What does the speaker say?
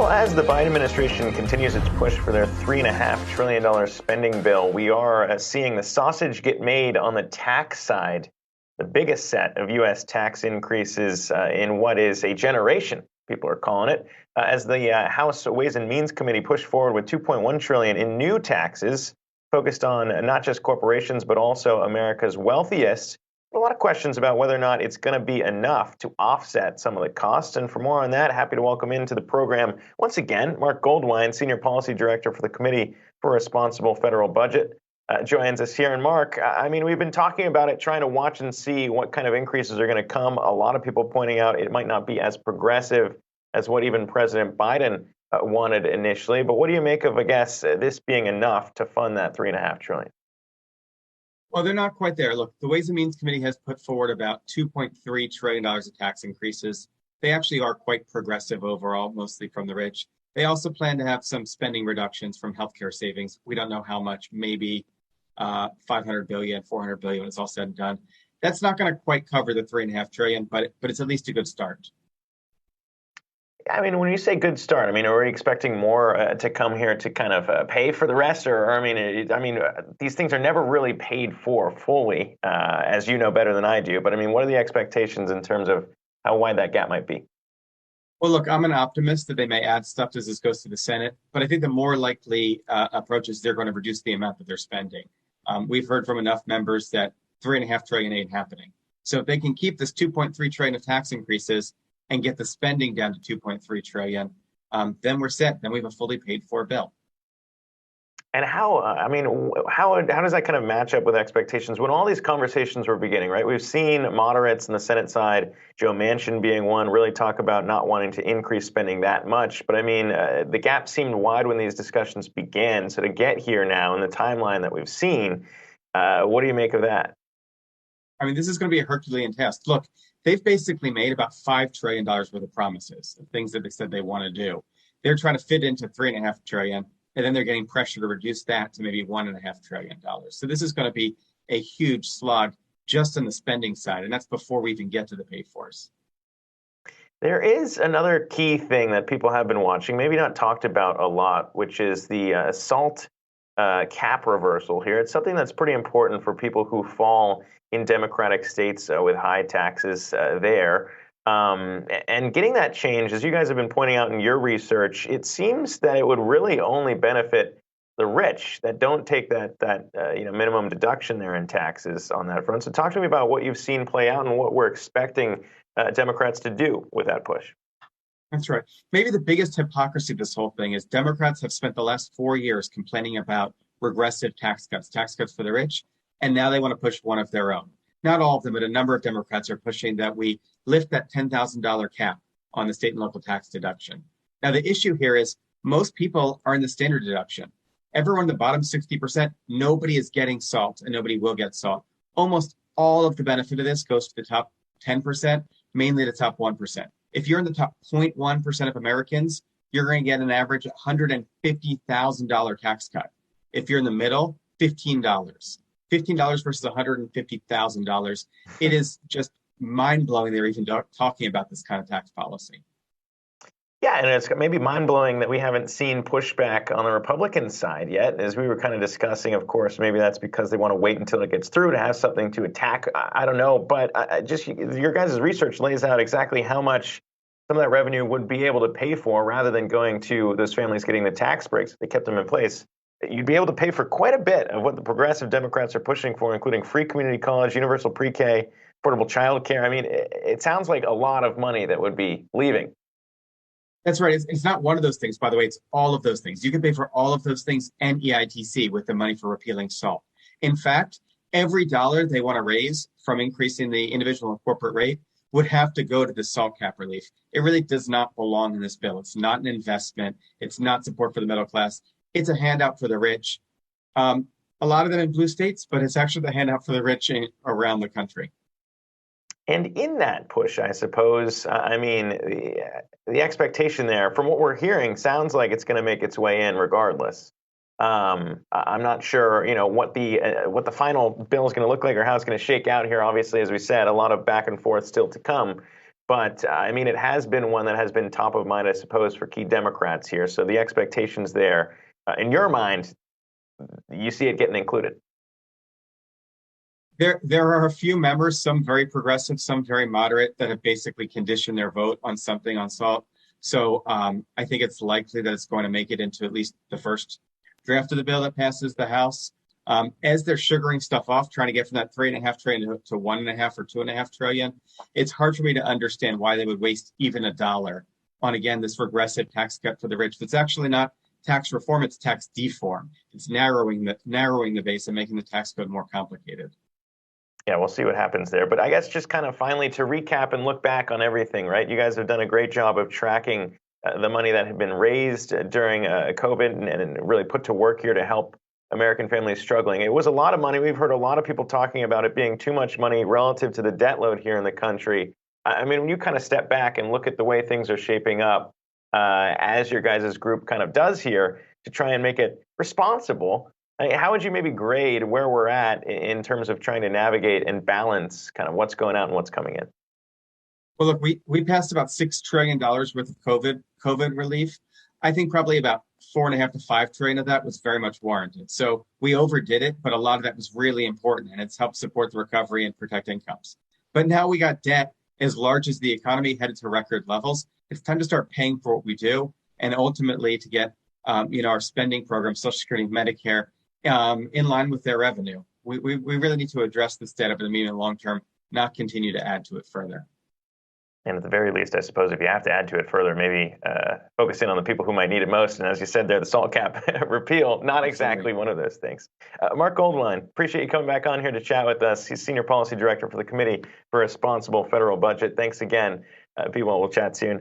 Well, as the Biden administration continues its push for their $3.5 trillion spending bill, we are seeing the sausage get made on the tax side. The biggest set of U.S. tax increases in what is a generation, people are calling it, as the House Ways and Means Committee pushed forward with $2.1 trillion in new taxes focused on not just corporations, but also America's wealthiest. A lot of questions about whether or not it's going to be enough to offset some of the costs. And for more on that, happy to welcome into the program once again, Marc Goldwein, Senior Policy Director for the Committee for a Responsible Federal Budget, joins us here. And Marc, I mean, we've been talking about it, trying to watch and see what kind of increases are going to come. A lot of people pointing out it might not be as progressive as what even President Biden wanted initially. But what do you make of, I guess, this being enough to fund that $3.5 trillion? Well, they're not quite there. Look, the Ways and Means Committee has put forward about $2.3 trillion of tax increases. They actually are quite progressive overall, mostly from the rich. They also plan to have some spending reductions from healthcare savings. We don't know how much, maybe $500 billion, $400 billion when it's all said and done. That's not going to quite cover the $3.5 trillion, but it's at least a good start. I mean, when you say good start, I mean, are we expecting more to come here to kind of pay for the rest? Or I mean, these things are never really paid for fully, as you know better than I do. But I mean, what are the expectations in terms of how wide that gap might be? Well, look, I'm an optimist that they may add stuff as this goes to the Senate. But I think the more likely approach is they're going to reduce the amount that they're spending. We've heard from enough members that $3.5 trillion ain't happening. So if they can keep this $2.3 trillion of tax increases and get the spending down to $2.3 trillion, then we're set. Then we have a fully paid for bill. And how does that kind of match up with expectations when all these conversations were beginning, right? We've seen moderates in the Senate side, Joe Manchin being one, really talk about not wanting to increase spending that much. But I mean, the gap seemed wide when these discussions began. So to get here now in the timeline that we've seen, what do you make of that? I mean, this is going to be a Herculean task. Look, they've basically made about $5 trillion worth of promises, of things that they said they want to do. They're trying to fit into $3.5 trillion, and then they're getting pressure to reduce that to maybe $1.5 trillion. So this is going to be a huge slog just on the spending side, and that's before we even get to the pay-fors. There is another key thing that people have been watching, maybe not talked about a lot, which is the SALT cap reversal here. It's something that's pretty important for people who fall in Democratic states with high taxes there. And getting that change, as you guys have been pointing out in your research, it seems that it would really only benefit the rich that don't take that minimum deduction there in taxes on that front. So talk to me about what you've seen play out and what we're expecting Democrats to do with that push. That's right. Maybe the biggest hypocrisy of this whole thing is Democrats have spent the last 4 years complaining about regressive tax cuts for the rich, and now they want to push one of their own. Not all of them, but a number of Democrats are pushing that we lift that $10,000 cap on the state and local tax deduction. Now, the issue here is most people are in the standard deduction. Everyone in the bottom 60%, nobody is getting SALT and nobody will get SALT. Almost all of the benefit of this goes to the top 10%, mainly the top 1%. If you're in the top 0.1% of Americans, you're going to get an average $150,000 tax cut. If you're in the middle, $15. $15 versus $150,000. It is just mind-blowing they're even talking about this kind of tax policy. Yeah, and it's maybe mind-blowing that we haven't seen pushback on the Republican side yet. As we were kind of discussing, of course, maybe that's because they want to wait until it gets through to have something to attack. I don't know, but just your guys' research lays out exactly how much some of that revenue would be able to pay for rather than going to those families getting the tax breaks. They kept them in place. You'd be able to pay for quite a bit of what the progressive Democrats are pushing for, including free community college, universal pre-K, affordable child care. I mean, it sounds like a lot of money that would be leaving. That's right. It's not one of those things, by the way. It's all of those things. You can pay for all of those things and EITC with the money for repealing SALT. In fact, every dollar they want to raise from increasing the individual and corporate rate would have to go to the SALT cap relief. It really does not belong in this bill. It's not an investment. It's not support for the middle class. It's a handout for the rich. A lot of them in blue states, but it's actually the handout for the rich around the country. And in that push, I suppose, the expectation there, from what we're hearing, sounds like it's going to make its way in regardless. I'm not sure, what the final bill is going to look like or how it's going to shake out here. Obviously, as we said, a lot of back and forth still to come. But I mean, it has been one that has been top of mind, I suppose, for key Democrats here. So the expectations there, in your mind, you see it getting included. There are a few members, some very progressive, some very moderate, that have basically conditioned their vote on something on SALT. So I think it's likely that it's going to make it into at least the first draft of the bill that passes the House. As they're sugaring stuff off, trying to get from that $3.5 trillion to 1.5 or 2.5 trillion, it's hard for me to understand why they would waste even a dollar on, again, this regressive tax cut for the rich. It's actually not tax reform; it's tax deform. It's narrowing the base and making the tax code more complicated. Yeah, we'll see what happens there. But I guess just kind of finally to recap and look back on everything, right? You guys have done a great job of tracking the money that had been raised during COVID and really put to work here to help American families struggling. It was a lot of money. We've heard a lot of people talking about it being too much money relative to the debt load here in the country. I mean, when you kind of step back and look at the way things are shaping up, as your guys' group kind of does here to try and make it responsible, how would you maybe grade where we're at in terms of trying to navigate and balance kind of what's going out and what's coming in? Well, look, we passed about $6 trillion worth of COVID relief. I think probably about 4.5 to 5 trillion of that was very much warranted. So we overdid it, but a lot of that was really important, and it's helped support the recovery and protect incomes. But now we got debt as large as the economy headed to record levels. It's time to start paying for what we do, and ultimately to get our spending programs, Social Security, Medicare, in line with their revenue. We really need to address this debt over the medium and long term, not continue to add to it further. And at the very least, I suppose, if you have to add to it further, maybe focus in on the people who might need it most. And as you said there, the SALT cap repeal, not exactly one of those things. Marc Goldwein, appreciate you coming back on here to chat with us. He's Senior Policy Director for the Committee for Responsible Federal Budget. Thanks again. Be well. We'll chat soon.